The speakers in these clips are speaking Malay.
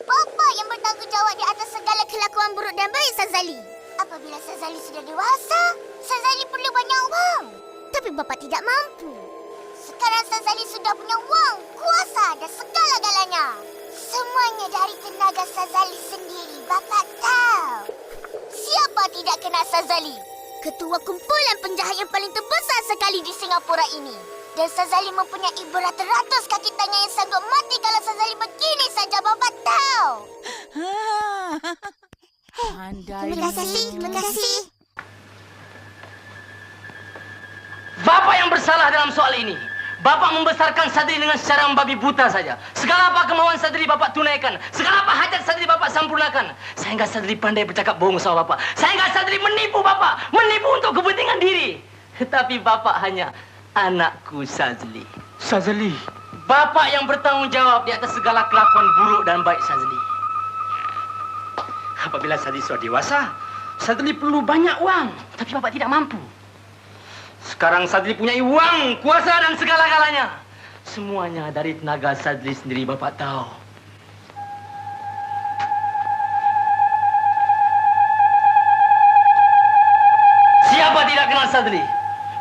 Bapa yang bertanggungjawab di atas segala kelakuan buruk dan baik Sazali. Apabila Sazali sudah dewasa, Sazali perlu banyak wang. Tapi bapa tidak mampu. Sekarang Sazali sudah punya wang, kuasa dan segala-galanya. Semuanya dari tenaga Sazali sendiri, bapa tahu. Siapa tidak kenal Sazali? Ketua kumpulan penjahat yang paling terbesar sekali di Singapura ini. Dan Sazali mempunyai beratus-ratus kaki tangan yang sanggup mati kalau Sazali begini saja, bapa tahu. Terima kasih. Bapak yang bersalah dalam soal ini. Bapak membesarkan Sadri dengan secara membabi buta saja. Segala apa kemauan Sadri Bapak tunaikan. Segala apa hajat Sadri Bapak sempurnakan. Sehingga Sadri pandai bercakap bohong sama Bapak. Sehingga Sadri menipu Bapak. Menipu untuk kepentingan diri. Tetapi Bapak hanya anakku Sazli. Sazli. Bapak yang bertanggung jawab di atas segala kelakuan buruk dan baik Sazli. Apabila Sazli sudah dewasa, Sazli perlu banyak uang. Tapi Bapak tidak mampu. Sekarang Sadli punya uang, kuasa dan segala-galanya. Semuanya dari tenaga Sadli sendiri, Bapak tahu. Siapa tidak kenal Sadli?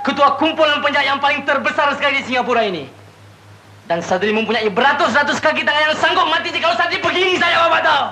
Ketua kumpulan penjahat yang paling terbesar sekali di Singapura ini. Dan Sadli mempunyai beratus-ratus kaki tangan yang sanggup mati jika Sadli begini saja, Bapak tahu.